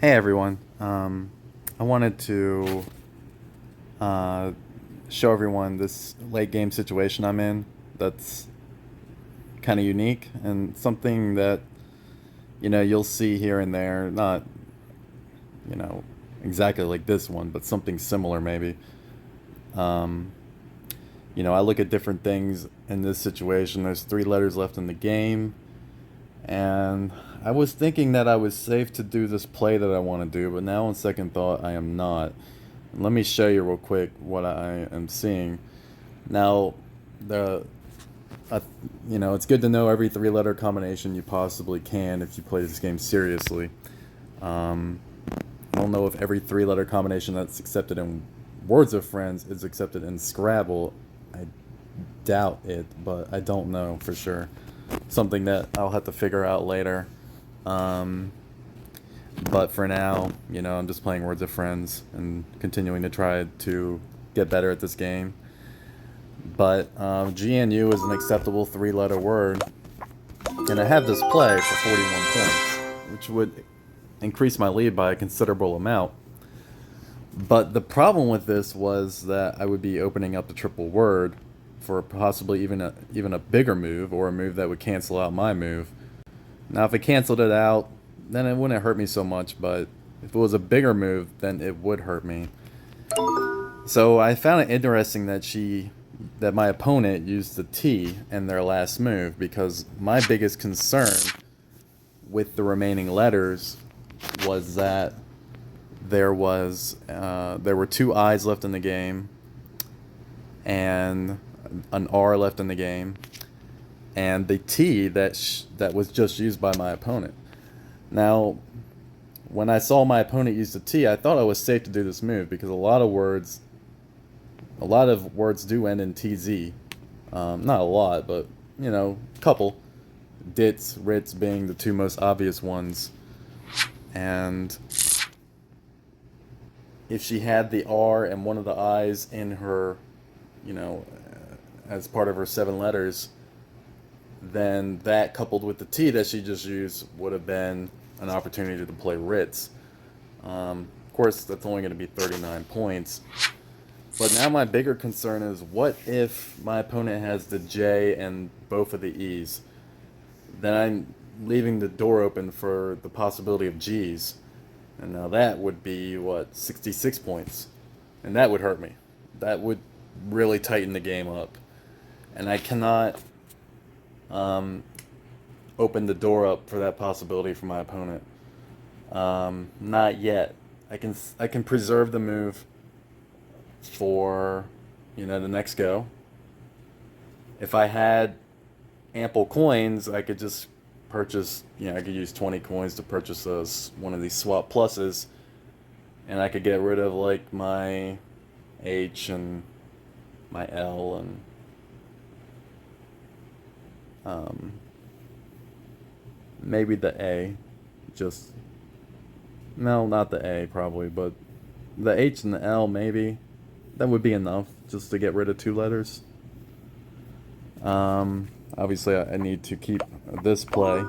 Hey everyone. I wanted to uh, show everyone this late game situation I'm in that's kind of unique and something that you'll see here and there. Not you know exactly like this one, but something similar maybe. Um, I look at different things in this situation. There's three letters left in the game, and I was thinking that I was safe to do this play that I want to do, but now on second thought, I am not. Let me show you real quick what I am seeing. Now, the uh, it's good to know every three-letter combination you possibly can if you play this game seriously. Um, I don't know if every three-letter combination that's accepted in Words of Friends is accepted in Scrabble. I doubt it, but I don't know for sure. Something that I'll have to figure out later. Um, but for now, I'm just playing Words of Friends and continuing to try to get better at this game. But GNU is an acceptable three-letter word, and I have this play for 41 points, which would increase my lead by a considerable amount. But the problem with this was that I would be opening up the triple word for possibly even a bigger move, or a move that would cancel out my move. Now, if it canceled it out, then it wouldn't hurt me so much, but if it was a bigger move, then it would hurt me. So I found it interesting that my opponent used the T in their last move, because my biggest concern with the remaining letters was that there were two I's left in the game and an R left in the game, and the T that was just used by my opponent. Now, when I saw my opponent use the T, I thought I was safe to do this move, because a lot of words do end in TZ. Not a lot, but a couple. Dits, Ritz being the two most obvious ones. And if she had the R and one of the I's in her, as part of her seven letters, then that coupled with the T that she just used would have been an opportunity to play Ritz. Of course, that's only going to be 39 points. But now my bigger concern is, what if my opponent has the J and both of the E's? Then I'm leaving the door open for the possibility of G's. And now that would be, 66 points. And that would hurt me. That would really tighten the game up. And I cannot open the door up for that possibility for my opponent. Not yet. I can preserve the move for the next go. If I had ample coins, I could just purchase, I could use 20 coins to purchase one of these swap pluses, and I could get rid of like my H and my L and maybe the A. Just, no, not the A probably, but the H and the L maybe. That would be enough just to get rid of two letters. Obviously, I need to keep this play.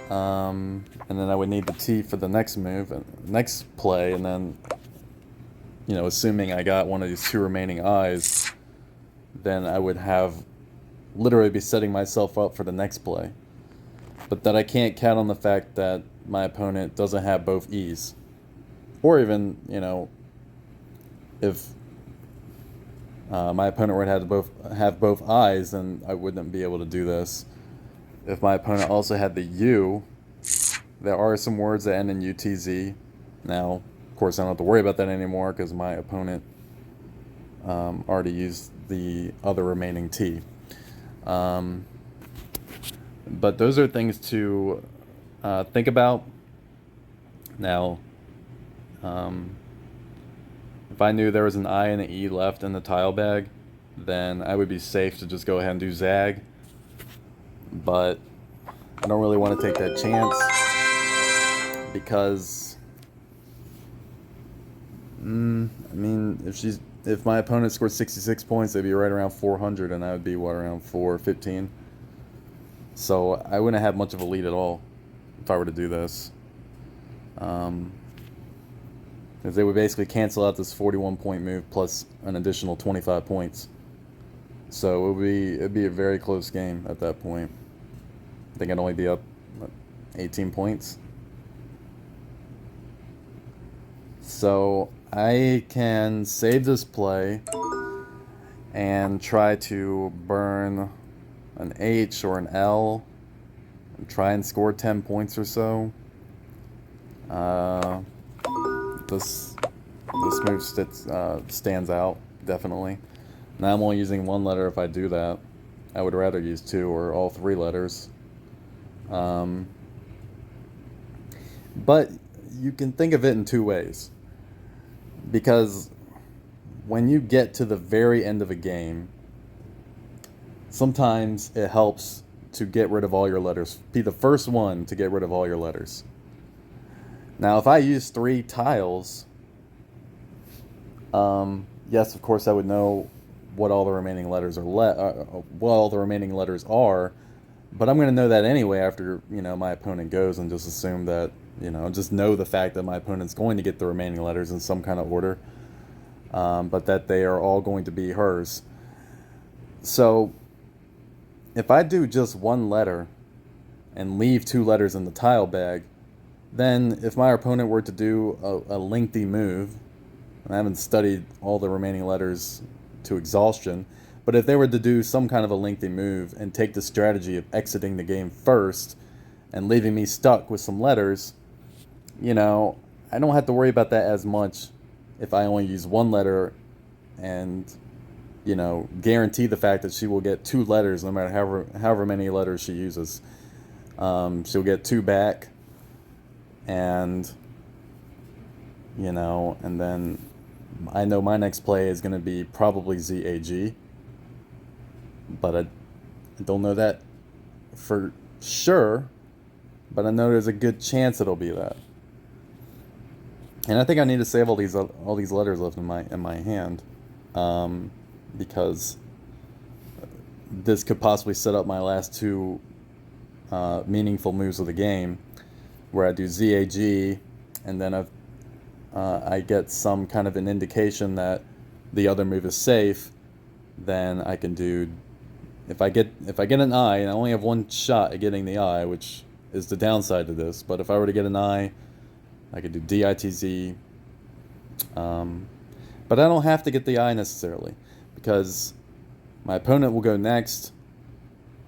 And then I would need the T for the next move, next play, and then, assuming I got one of these two remaining I's, then I would literally be setting myself up for the next play. But that I can't count on the fact that my opponent doesn't have both E's. Or even, if my opponent would have both I's, then I wouldn't be able to do this. If my opponent also had the U, there are some words that end in UTZ. Now, of course, I don't have to worry about that anymore, because my opponent already used the other remaining T. But those are things to think about. Now, if I knew there was an I and an E left in the tile bag, then I would be safe to just go ahead and do Zag. But I don't really want to take that chance, because if my opponent scored 66 points, they'd be right around 400, and I would be around 415. So I wouldn't have much of a lead at all. if I were to do this. Because they would basically cancel out this 41 point move plus an additional 25 points. So it'd be a very close game at that point. I think I'd only be up 18 points. So I can save this play and try to burn an H or an L and try and score 10 points or so. This move stands out, definitely. Now I'm only using one letter if I do that. I would rather use two or all three letters. But you can think of it in two ways. Because when you get to the very end of a game, sometimes it helps to get rid of all your letters. Be the first one to get rid of all your letters. Now, if I use 3 tiles, yes, of course, I would know what all the remaining letters are. What all the remaining letters are, but I'm going to know that anyway after my opponent goes, and just assume that just know the fact that my opponent's going to get the remaining letters in some kind of order, but that they are all going to be hers. So, if I do just one letter and leave 2 letters in the tile bag, then if my opponent were to do a lengthy move, and I haven't studied all the remaining letters to exhaustion, but if they were to do some kind of a lengthy move and take the strategy of exiting the game first and leaving me stuck with some letters, I don't have to worry about that as much if I only use one letter and guarantee the fact that she will get 2 letters no matter however many letters she uses. She'll get 2 back, and and then I know my next play is going to be probably ZAG, but I don't know that for sure, but I know there's a good chance it'll be that. And I think I need to save all these letters left in my hand, because this could possibly set up my last 2 meaningful moves of the game, where I do ZAG, and then I get some kind of an indication that the other move is safe. Then I can do, if I get an I, and I only have one shot at getting the I, which is the downside to this, but if I were to get an I could do DITZ, but I don't have to get the I necessarily, because my opponent will go next,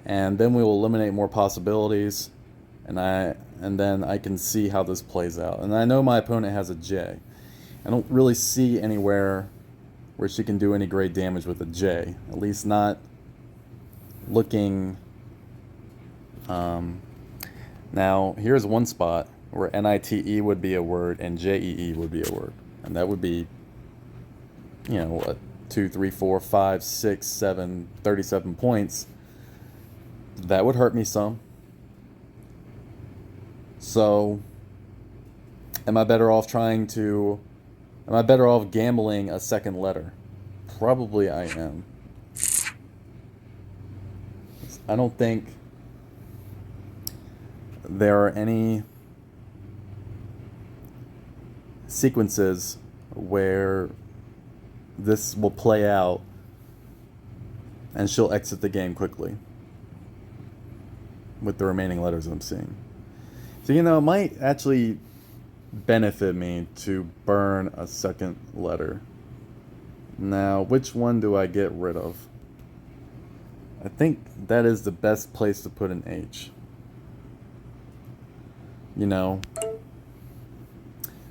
and then we will eliminate more possibilities, and then I can see how this plays out. And I know my opponent has a J. I don't really see anywhere where she can do any great damage with a J, at least not looking. Now, here's one spot where NITE would be a word and JEE would be a word. And that would be, 2, 3, 4, 5, 6, 7, 37 points. That would hurt me some. So, am I better off gambling a second letter? Probably I am. I don't think there are any sequences where this will play out and she'll exit the game quickly with the remaining letters I'm seeing. So, it might actually benefit me to burn a second letter. Now, which one do I get rid of? I think that is the best place to put an H.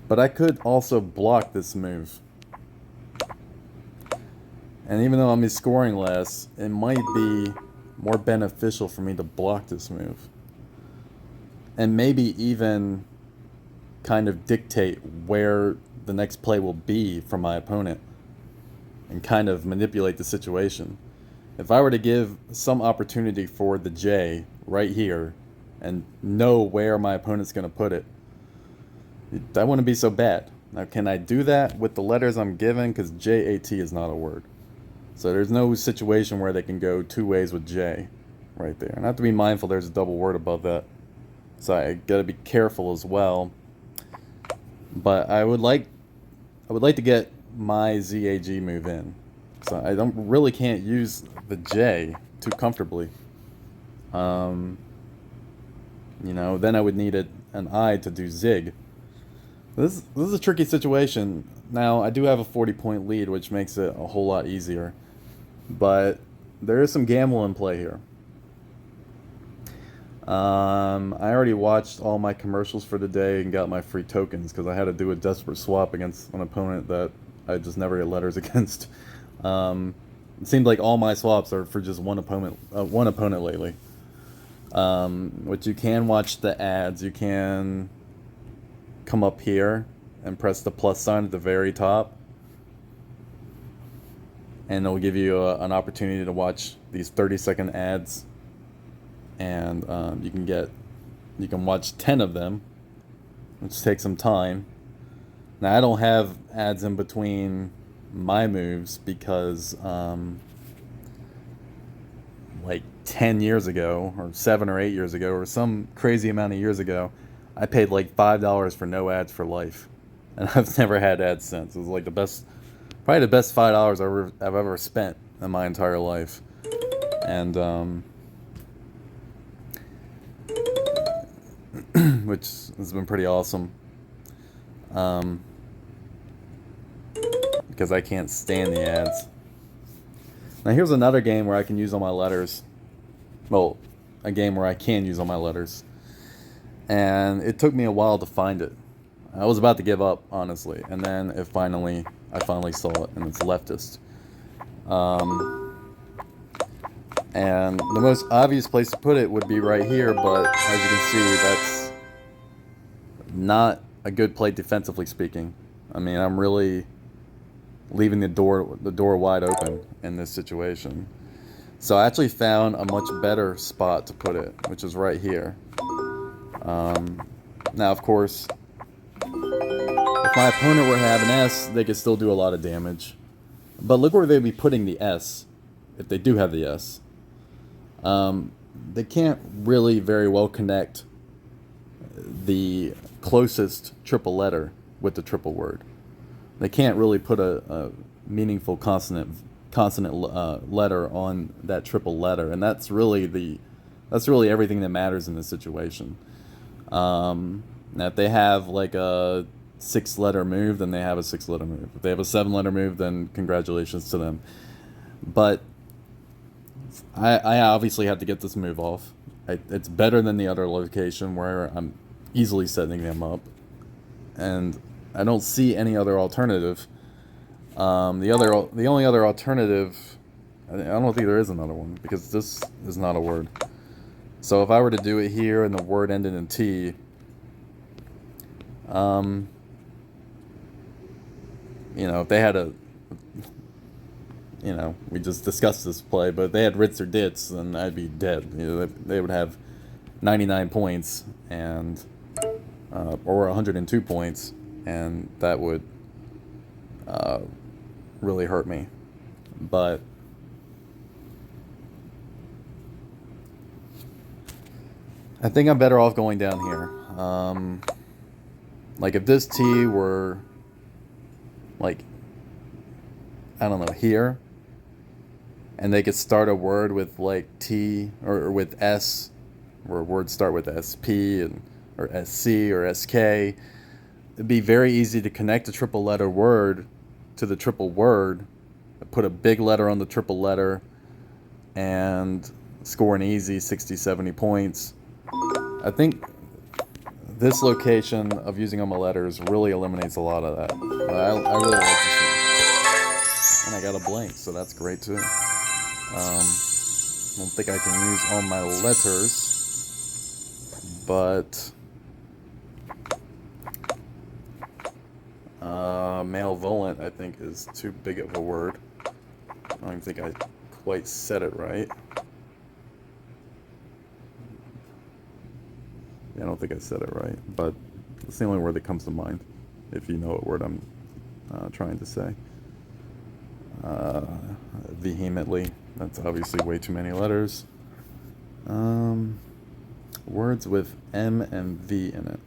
But I could also block this move. And even though I'm scoring less, it might be more beneficial for me to block this move. And maybe even kind of dictate where the next play will be from my opponent, and kind of manipulate the situation. If I were to give some opportunity for the J right here and know where my opponent's going to put it, that wouldn't be so bad. Now, can I do that with the letters I'm given? Because JAT is not a word. So there's no situation where they can go 2 ways with J right there. And I have to be mindful there's a double word above that so I gotta be careful as well. But I would like to get my ZAG move in, so I don't really can't use the J too comfortably. Um, then I would need an I to do Zig. This is a tricky situation. Now I do have a 40-point lead, which makes it a whole lot easier, but there is some gamble in play here. I already watched all my commercials for the day and got my free tokens because I had to do a desperate swap against an opponent that I just never get letters against. It seemed like all my swaps are for just one opponent lately. Which you can watch the ads. You can come up here and press the plus sign at the very top, and it'll give you an opportunity to watch these 30-second ads, and you can watch 10 of them, which takes some time. Now I don't have ads in between my moves because like 10 years ago or 7 or 8 years ago or some crazy amount of years ago, I paid like $5 for no ads for life, and I've never had ads since. It was like probably the best $5 I've ever spent in my entire life, and which has been pretty awesome. Because I can't stand the ads. Now here's another game where I can use all my letters. Well, a game where I can use all my letters. And it took me a while to find it. I was about to give up, honestly, and then I finally saw it, and it's leftist. And the most obvious place to put it would be right here, but as you can see, that's not a good play defensively speaking. I mean, I'm really leaving the door wide open in this situation. So I actually found a much better spot to put it, which is right here. Now, of course, if my opponent were to have an S, they could still do a lot of damage. But look where they'd be putting the S, if they do have the S. They can't really very well connect the closest triple letter with the triple word. They can't really put a meaningful consonant letter on that triple letter, and that's really everything that matters in this situation. Now, if they have like a 6-letter move, then they have a 6-letter move. If they have a 7-letter move, then congratulations to them. But I obviously have to get this move off. It's better than the other location where I'm easily setting them up, and I don't see any other alternative. The only other alternative, I don't think there is another one, because this is not a word. So if I were to do it here and the word ended in T, if they had we just discussed this play, but if they had Ritz or Ditz, then I'd be dead. They would have 99 points and or 102 points, and that would really hurt me. But I think I'm better off going down here. Like if this T were like, I don't know, here, and they could start a word with like T or with S, or words start with SP or SC or SK, it'd be very easy to connect a triple letter word to the triple word, put a big letter on the triple letter, and score an easy 60, 70 points. I think this location of using all my letters really eliminates a lot of that. I really like this one. And I got a blank, so that's great too. I don't think I can use all my letters, but malevolent, I think, is too big of a word. I don't even think I quite said it right. Yeah, I don't think I said it right, but it's the only word that comes to mind, if you know what word I'm trying to say. Vehemently, that's obviously way too many letters. Words with M and V in it.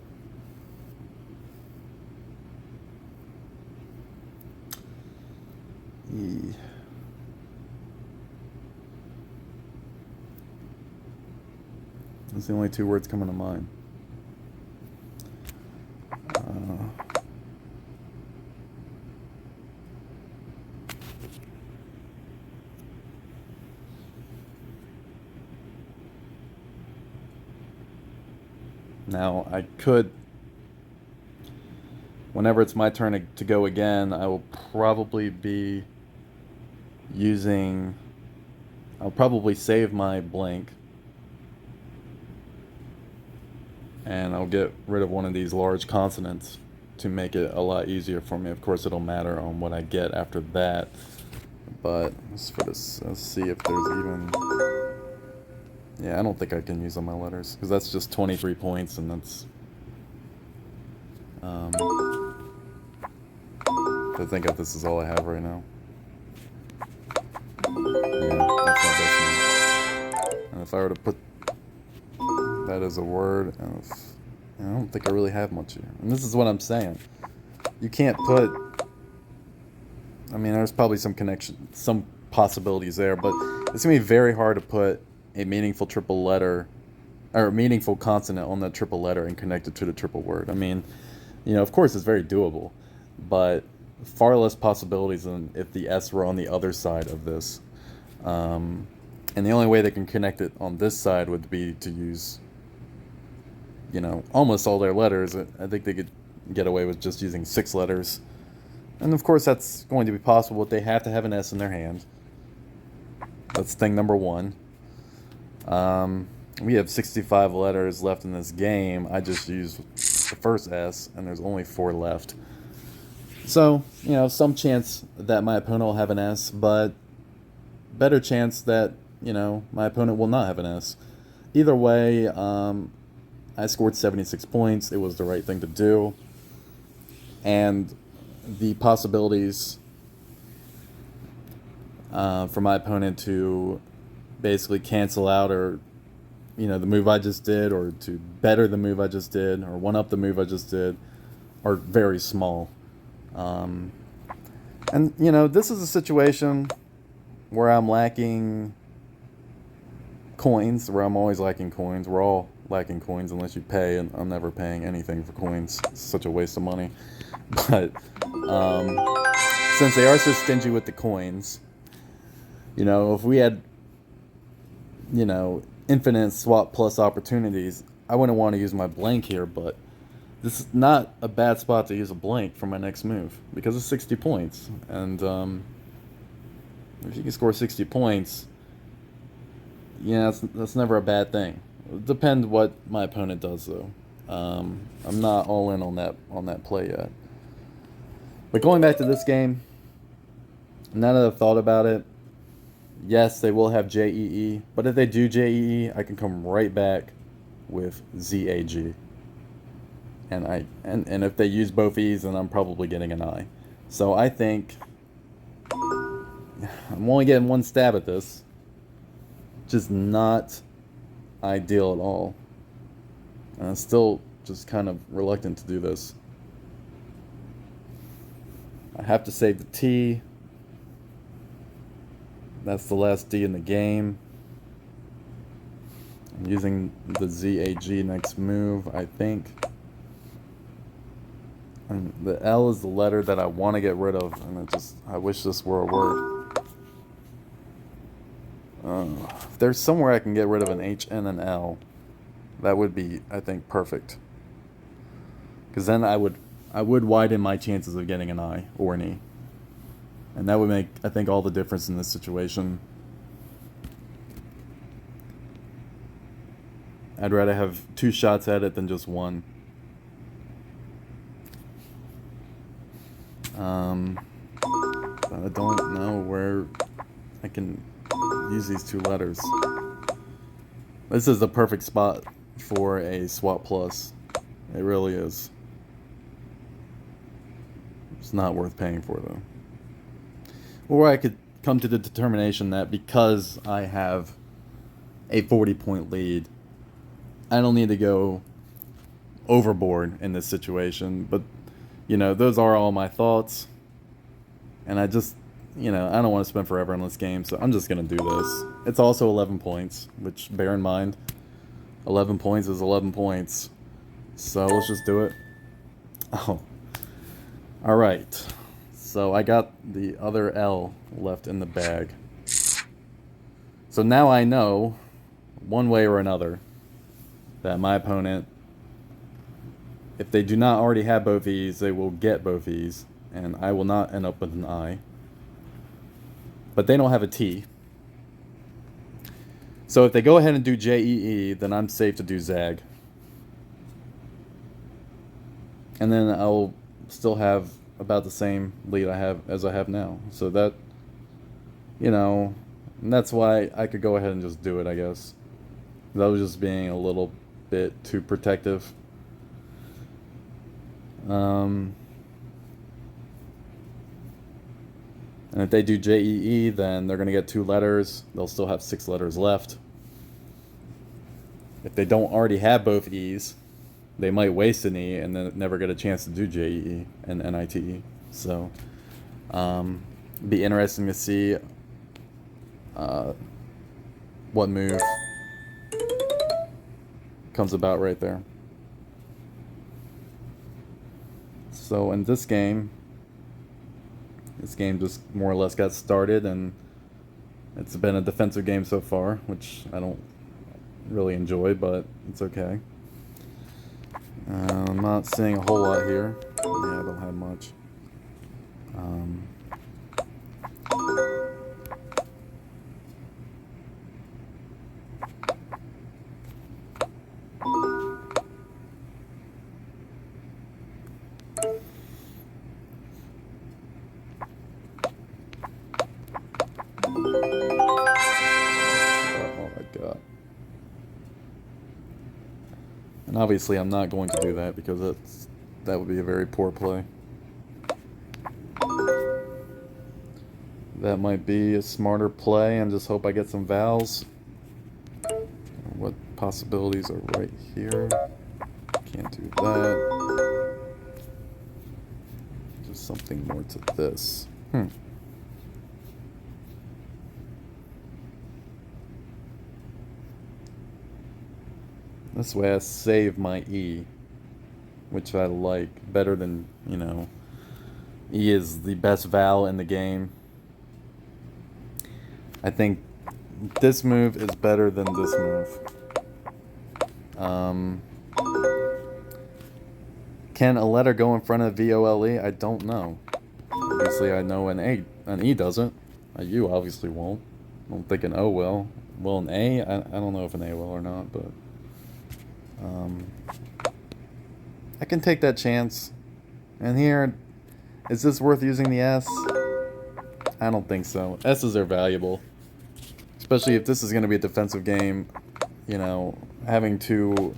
E. That's the only two words coming to mind. Now, I could, whenever it's my turn to go again, I will probably be using, I'll probably save my blank. And I'll get rid of one of these large consonants to make it a lot easier for me. Of course, it'll matter on what I get after that. But let's see if there's even... Yeah, I don't think I can use all my letters, because that's just 23 points, and that's... I think that this is all I have right now. Yeah, that's not this one. And if I were to put that as a word, and I don't think I really have much here. And this is what I'm saying. You can't put... I mean, there's probably some connection, some possibilities there, but it's going to be very hard to put a meaningful triple letter or a meaningful consonant on that triple letter and connect it to the triple word. I mean, you know, of course it's very doable, but far less possibilities than if the S were on the other side of this. And the only way they can connect it on this side would be to use, you know, almost all their letters. I think they could get away with just using 6 letters. And of course that's going to be possible, but they have to have an S in their hand. That's thing number one. We have 65 letters left in this game. I just used the first S, and there's only 4 left. So, you know, some chance that my opponent will have an S, but better chance that, you know, my opponent will not have an S. Either way, I scored 76 points. It was the right thing to do. And the possibilities for my opponent to basically cancel out, or, you know, the move I just did, or to better the move I just did, or one up the move I just did, are very small. And, you know, this is a situation where I'm lacking coins, where I'm always lacking coins. We're all lacking coins unless you pay, and I'm never paying anything for coins. It's such a waste of money. But since they are so stingy with the coins, you know, if we had, you know, infinite swap plus opportunities, I wouldn't want to use my blank here, but this is not a bad spot to use a blank for my next move, because it's 60 points. And if you can score 60 points, yeah, that's never a bad thing. It depends what my opponent does, though. I'm not all in on that play yet. But going back to this game, now that I've thought about it, yes, they will have JEE, but if they do JEE, I can come right back with ZAG. And if they use both E's, then I'm probably getting an I. So I think I'm only getting one stab at this. Just not ideal at all. And I'm still just kind of reluctant to do this. I have to save the T. That's the last D in the game. I'm using the ZAG next move, I think. And the L is the letter that I want to get rid of, and I wish this were a word. If there's somewhere I can get rid of an H and an L, that would be, I think, perfect. Because then I would widen my chances of getting an I or an E. And that would make, I think, all the difference in this situation. I'd rather have 2 shots at it than just one. But I don't know where I can use these 2 letters. This is the perfect spot for a swap plus. It really is. It's not worth paying for, though. Or I could come to the determination that because I have a 40-point lead, I don't need to go overboard in this situation, but those are all my thoughts, and I just, I don't want to spend forever on this game, so I'm just gonna do this. It's also 11 points, which bear in mind, 11 points is 11 points, so let's just do it. Oh, all right. So I got the other L left in the bag. So now I know, one way or another, that my opponent, if they do not already have both E's, they will get both E's, and I will not end up with an I. But they don't have a T. So if they go ahead and do JEE, then I'm safe to do Zag. And then I'll still have about the same lead as I have now. So that, that's why I could go ahead and just do it, I guess. That was just being a little bit too protective. And if they do JEE, then they're going to get 2 letters. They'll still have 6 letters left. If they don't already have both E's, they might waste an E and then never get a chance to do JEE and NITE. So, it'd be interesting to see what move comes about right there. So in this game just more or less got started, and it's been a defensive game so far, which I don't really enjoy, but it's okay. I'm not seeing a whole lot here. Yeah, I don't have much. And obviously I'm not going to do that because that would be a very poor play. That might be a smarter play and just hope I get some vowels. What possibilities are right here? Can't do that. Just something more to this. This way I save my E, which I like better than, E is the best vowel in the game. I think this move is better than this move. Can a letter go in front of VOLE? I don't know. Obviously I know an E doesn't. A U obviously won't. I don't think an O will. Will an A? I don't know if an A will or not, but I can take that chance. And here, is this worth using the S? I don't think so. S's are valuable. Especially if this is going to be a defensive game. Having two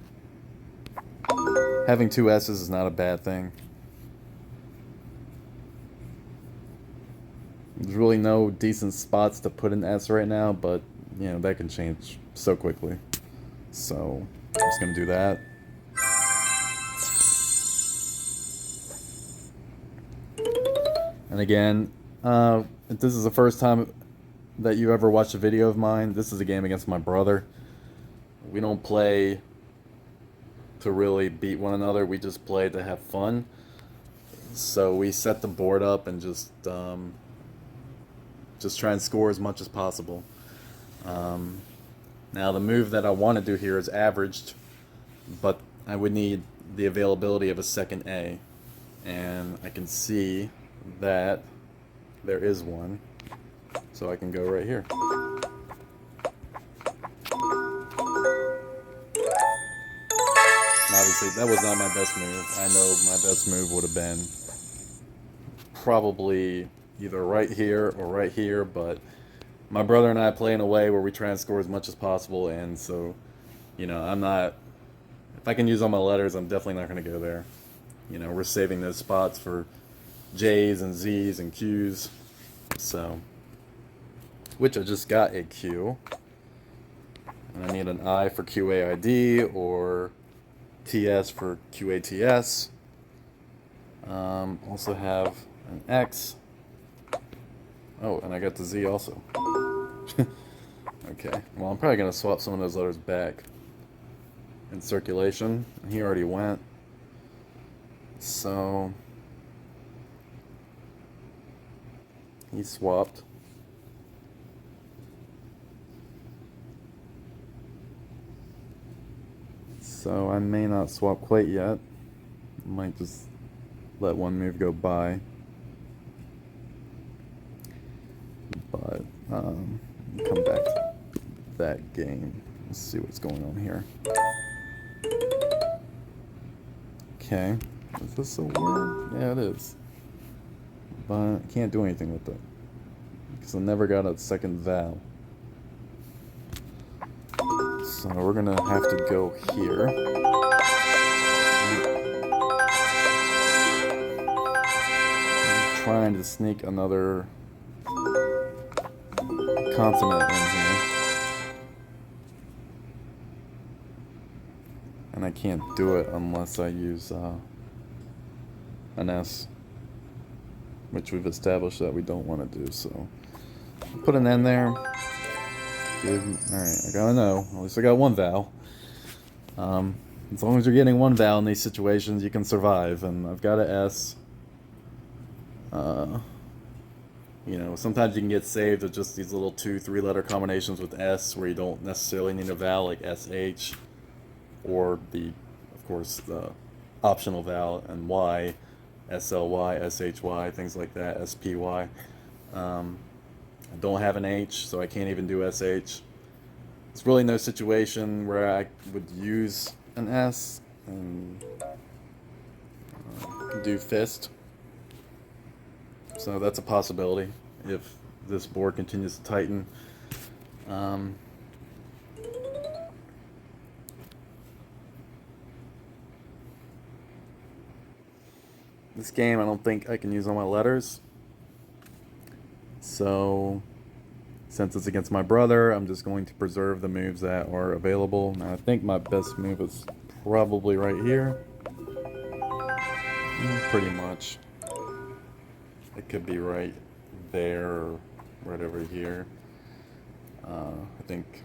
S's is not a bad thing. There's really no decent spots to put an S right now, but, that can change so quickly. So, I'm just going to do that. And again, if this is the first time that you ever watched a video of mine, this is a game against my brother. We don't play to really beat one another. We just play to have fun. So we set the board up and just try and score as much as possible. Now the move that I want to do here is averaged, but I would need the availability of a second A. And I can see that there is one. So I can go right here. And obviously that was not my best move. I know my best move would have been probably either right here or right here, but my brother and I play in a way where we try and score as much as possible, and so, I'm not, if I can use all my letters, I'm definitely not going to go there. We're saving those spots for J's and Z's and Q's, so, which I just got a Q. And I need an I for QAID or TS for QATS. Also have an X. Oh, and I got the Z also. Okay, well, I'm probably going to swap some of those letters back in circulation. He already went. So, he swapped. So, I may not swap quite yet. I might just let one move go by. But, come back to that game. Let's see what's going on here. Okay. Is this a word? Yeah, it is. But I can't do anything with it. Because I never got a second vowel. So we're going to have to go here. I'm trying to sneak another consonant in here. And I can't do it unless I use an S, which we've established that we don't want to do. So put an N there. Alright, I gotta know. At least I got one vowel. As long as you're getting one vowel in these situations, you can survive. And I've got an S. You know, sometimes you can get saved with just these little 2-3 letter combinations with S where you don't necessarily need a vowel like SH, or of course, the optional vowel and Y, SLY, SHY, things like that, SPY. I don't have an H, so I can't even do SH. It's really no situation where I would use an S and do fist. So that's a possibility if this board continues to tighten. This game, I don't think I can use all my letters. So, since it's against my brother, I'm just going to preserve the moves that are available. Now, I think my best move is probably right here. Pretty much. It could be right there or right over here. I think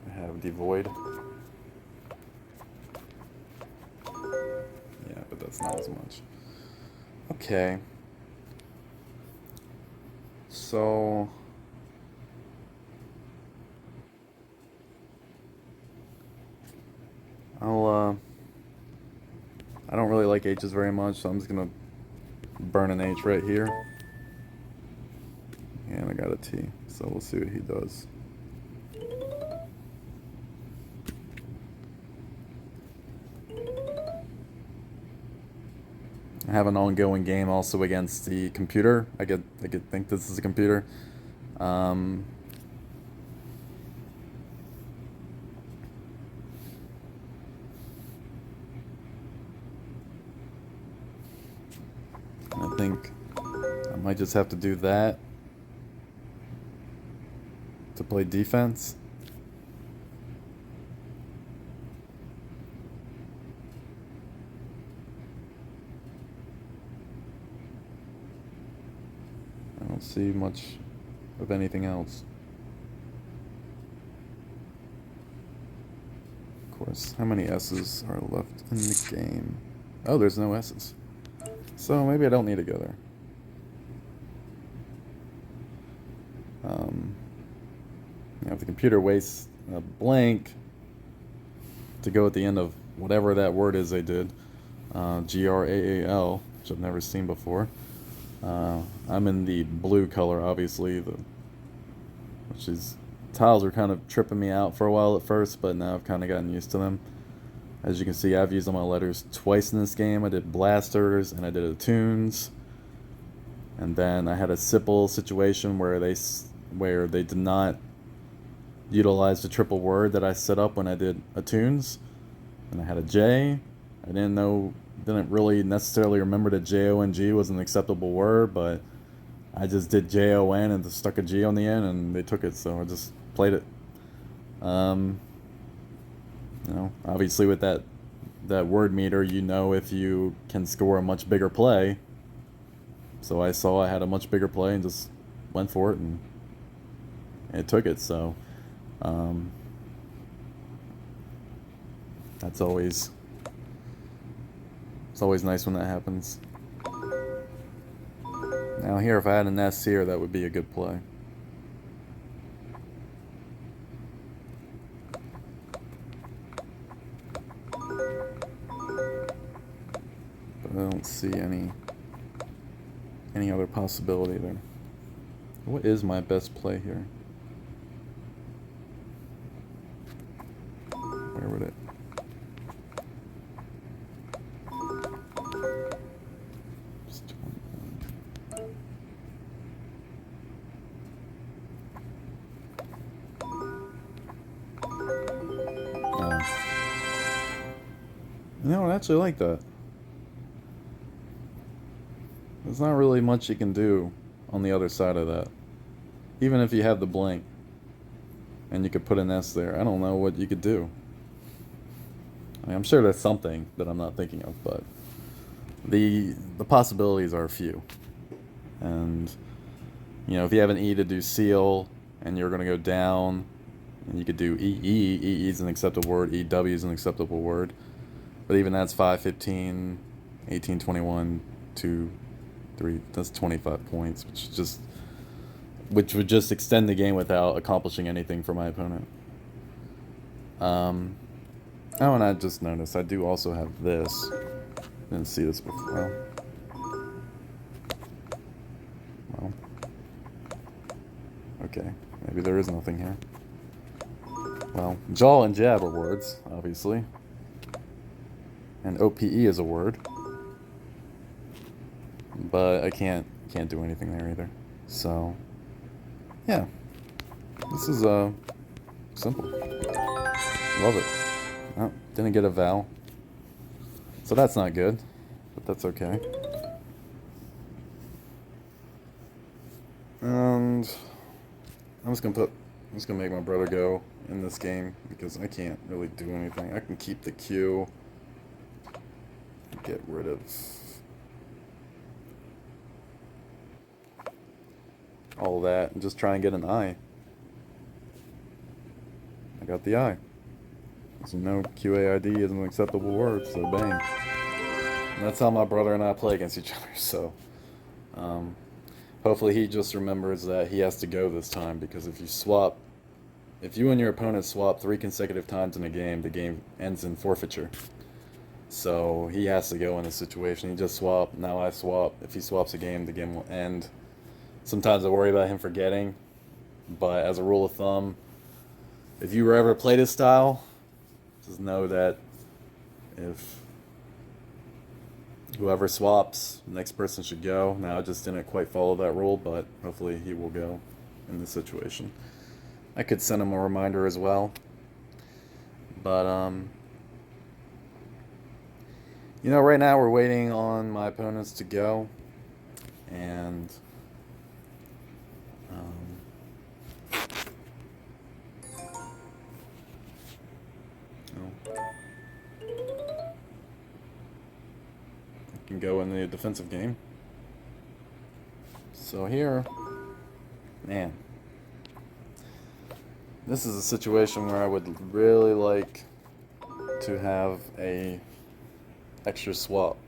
I have devoid. Yeah, but that's not as much. Okay. So I don't really like H's very much, so I'm just gonna burn an H right here. And I got a T, so we'll see what he does. I have an ongoing game also against the computer. I could think this is a computer. I think I might just have to do that to play defense. I don't see much of anything else. Of course, how many S's are left in the game? Oh, there's no S's. So maybe I don't need to go there. If the computer wastes a blank to go at the end of whatever that word is they did, GRAAL, which I've never seen before. I'm in the blue color, obviously, which is tiles were kind of tripping me out for a while at first, but now I've kind of gotten used to them. As you can see, I've used all my letters twice in this game. I did blasters and I did attunes, and then I had a simple situation where they did not utilize the triple word that I set up when I did attunes, and I had a J. I didn't really necessarily remember that JONG was an acceptable word, but I just did JON and just stuck a G on the end, and they took it, so I just played it. You know, obviously with that word meter, you know if you can score a much bigger play. So I saw I had a much bigger play and just went for it, and it took it. So um, that's always it's always nice when that happens. Now here, if I had an S here, that would be a good play. But I don't see any other possibility there. What is my best play here? Where would it? You know, I actually like that. There's not really much you can do on the other side of that. Even if you have the blank and you could put an S there, I don't know what you could do. I mean, I'm sure there's something that I'm not thinking of, but the possibilities are few. And you know, if you have an E to do seal and you're going to go down, and you could do EE. EE is an acceptable word. EW is an acceptable word. But even that's 5, 15, 18, 21, 2, 3. That's 25 points, which would just extend the game without accomplishing anything for my opponent. Oh, and I just noticed I do also have this. Didn't see this before. Well, okay. Maybe there is nothing here. Well, jaw and jab are words, obviously. And OPE is a word. But I can't do anything there either. So, yeah. This is simple. Love it. Oh, didn't get a vowel. So that's not good, but that's okay. And I'm just gonna make my brother go in this game because I can't really do anything. I can keep the Q, get rid of all that, and just try and get an I. I got the I. So no, QAID isn't an acceptable word, so bang. And that's how my brother and I play against each other, so hopefully he just remembers that he has to go this time, because if you and your opponent swap 3 consecutive times in a game, the game ends in forfeiture. So he has to go in this situation. He just swapped, now I swap. If he swaps a game, the game will end. Sometimes I worry about him forgetting, but as a rule of thumb, if you ever play this style, just know that if whoever swaps, the next person should go. Now I just didn't quite follow that rule, but hopefully he will go in this situation. I could send him a reminder as well. But you know, right now we're waiting on my opponents to go, and can go in the defensive game. So here, man, this is a situation where I would really like to have a extra swap,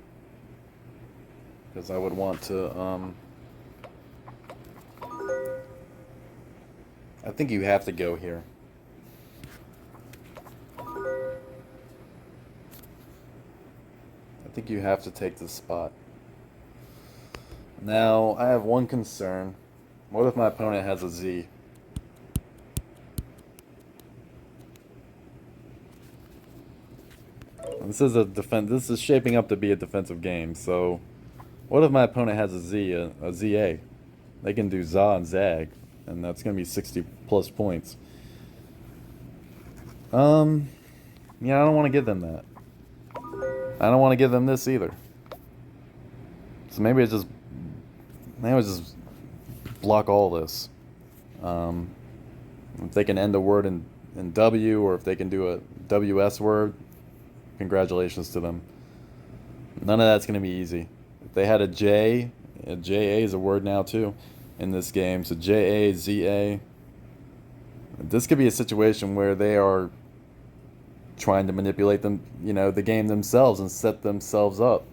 because I would want to I think you have to go here. I think you have to take this spot. Now, I have one concern. What if my opponent has a Z? This is shaping up to be a defensive game. So, what if my opponent has a Z, a ZA? They can do ZA and ZAG, and that's going to be 60 plus points. Yeah, I don't want to give them that. I don't want to give them this either. So maybe I just block all this. If they can end a word in W, or if they can do WS word, congratulations to them. None of that's going to be easy. If they had a J, a JA is a word now too in this game. So JA, ZA. This could be a situation where they are trying to manipulate them, the game themselves and set themselves up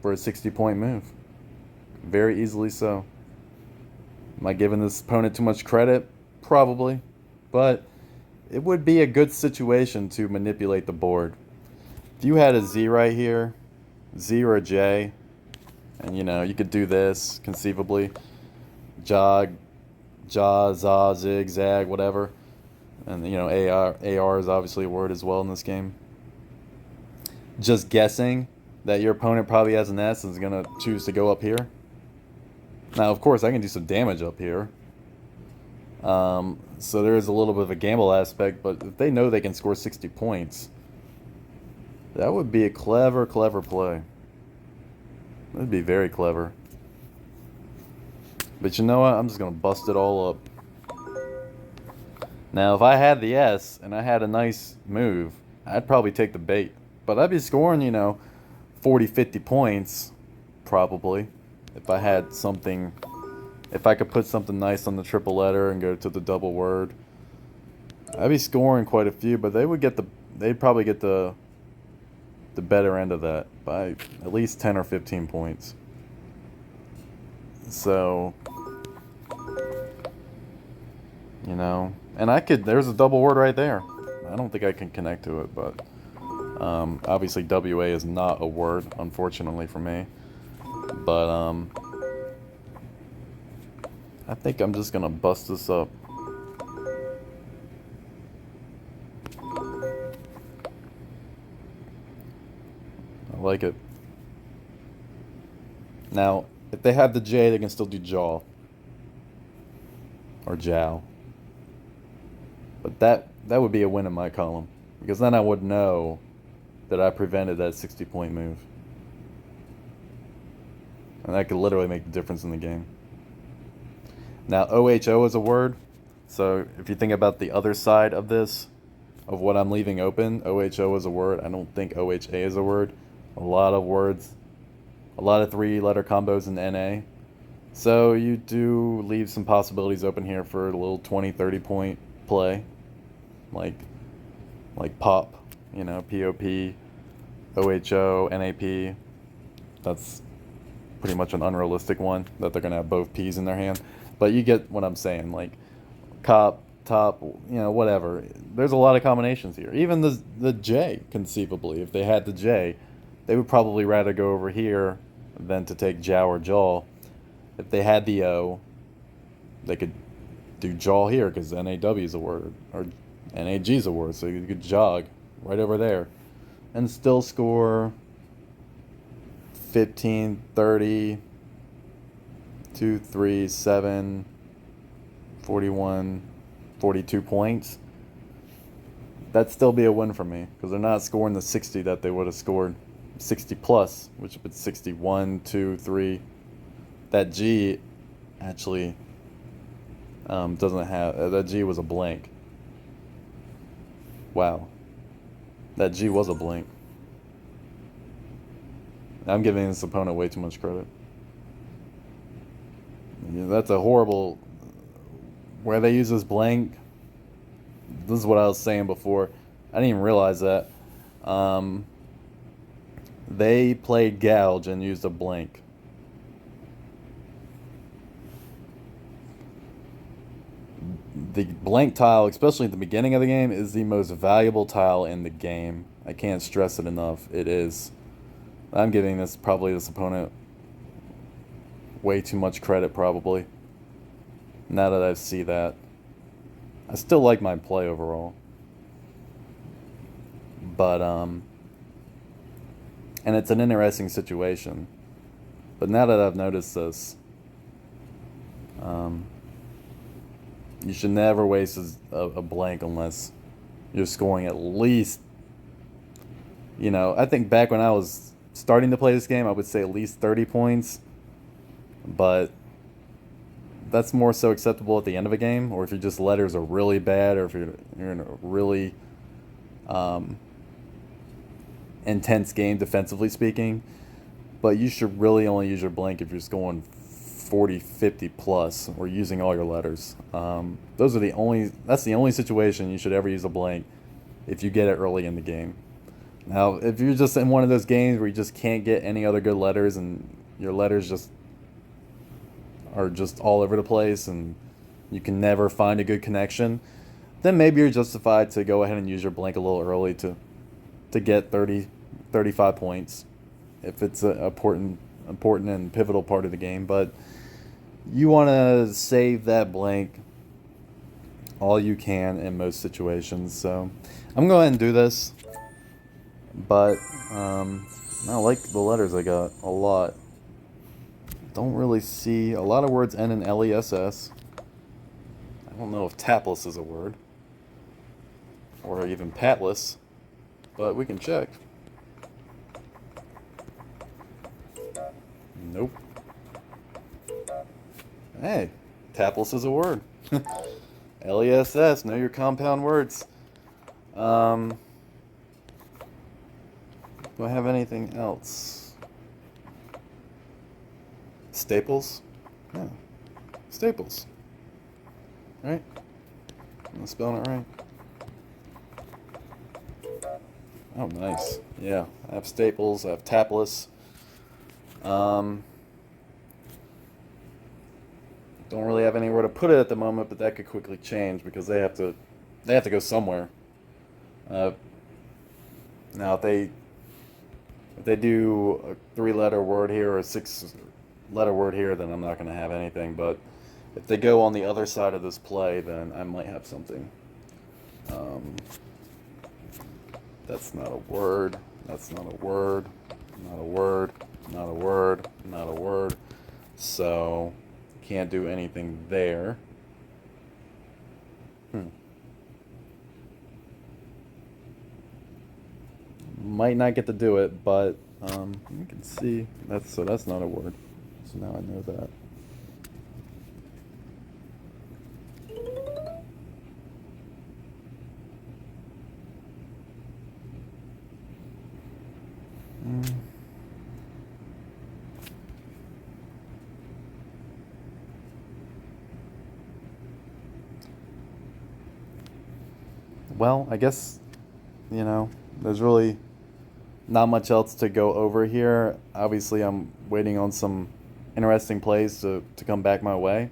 for a 60-point move. Very easily so. Am I giving this opponent too much credit? Probably. But it would be a good situation to manipulate the board. If you had a Z right here, Z or a J, and you could do this conceivably. Jog, jaw, za, zig, zag, whatever. And AR is obviously a word as well in this game. Just guessing that your opponent probably has an S and is going to choose to go up here. Now, of course, I can do some damage up here. So there is a little bit of a gamble aspect, but if they know they can score 60 points, that would be a clever, clever play. That would be very clever. But you know what? I'm just going to bust it all up. Now, if I had the S and I had a nice move, I'd probably take the bait. But I'd be scoring, 40, 50 points, probably. If I had something, if I could put something nice on the triple letter and go to the double word, I'd be scoring quite a few, but they'd probably get the better end of that by at least 10 or 15 points. So, and there's a double word right there. I don't think I can connect to it, but obviously WA is not a word, unfortunately for me. But I think I'm just gonna bust this up. I like it. Now, if they have the J, they can still do jaw or jow. But that would be a win in my column, because then I would know that I prevented that 60-point move. And that could literally make the difference in the game. Now, OHO is a word. So if you think about the other side of this, of what I'm leaving open, OHO is a word. I don't think OHA is a word. A lot of words, a lot of 3-letter combos in NA. So you do leave some possibilities open here for a little 20, 30-point play. Like POP, POP, OHO, NAP. That's pretty much an unrealistic one, that they're going to have both P's in their hand. But you get what I'm saying, like cop, top, whatever. There's a lot of combinations here. Even the J, conceivably, if they had the J, they would probably rather go over here than to take jow or jaw. If they had the O, they could do jaw here, because NAW is a word, or NAG is a word, so you could jog right over there and still score 15, 30, 2, 3, 7, 41, 42 points. That'd still be a win for me, because they're not scoring the 60 that they would have scored. 60 plus, which would be 61, 2, 3. That G actually doesn't have, that G was a blank. Wow. That G was a blank. I'm giving this opponent way too much credit. That's a horrible, where they use this blank. This is what I was saying before. I didn't even realize that. They played gouge and used a blank. The blank tile, especially at the beginning of the game, is the most valuable tile in the game. I can't stress it enough. It is. I'm giving this opponent way too much credit, probably. Now that I see that. I still like my play overall. But, and it's an interesting situation. But now that I've noticed this, you should never waste a blank unless you're scoring at least, I think back when I was starting to play this game, I would say at least 30 points. But that's more so acceptable at the end of a game, or if your just letters are really bad, or if you're in a really um, intense game defensively speaking, but you should really only use your blank if you're just going 40, 50 plus or using all your letters. That's the only situation you should ever use a blank if you get it early in the game. Now, if you're just in one of those games where you just can't get any other good letters and your letters just are just all over the place and you can never find a good connection, then maybe you're justified to go ahead and use your blank a little early to get 30, 35 points if it's an important and pivotal part of the game. But you want to save that blank all you can in most situations. So I'm going to go ahead and do this. But I like the letters I got a lot. Don't really see a lot of words end in LESS. I don't know if tapless is a word or even patless, but we can check. Nope. Hey, tapless is a word. LESS, know your compound words. Do I have anything else? Staples? Yeah. Staples. Right? I'm spelling it right. Oh, nice. Yeah, I have staples, I have tapless. Don't really have anywhere to put it at the moment, but that could quickly change because they have to go somewhere. Now if they do a 3-letter word here or a 6-letter word here, then I'm not going to have anything. But if they go on the other side of this play, then I might have something. That's not a word. That's not a word. Not a word. Not a word. Not a word. So can't do anything there. Might not get to do it, but you can see that's not a word. So now I know that. Well, I guess there's really not much else to go over here. Obviously, I'm waiting on some interesting plays to come back my way.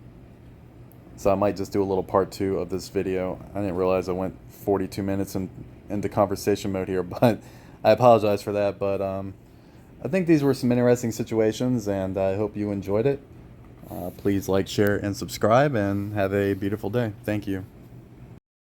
So I might just do a little part 2 of this video. I didn't realize I went 42 minutes into conversation mode here, but I apologize for that. But I think these were some interesting situations, and I hope you enjoyed it. Please like, share, and subscribe, and have a beautiful day. Thank you.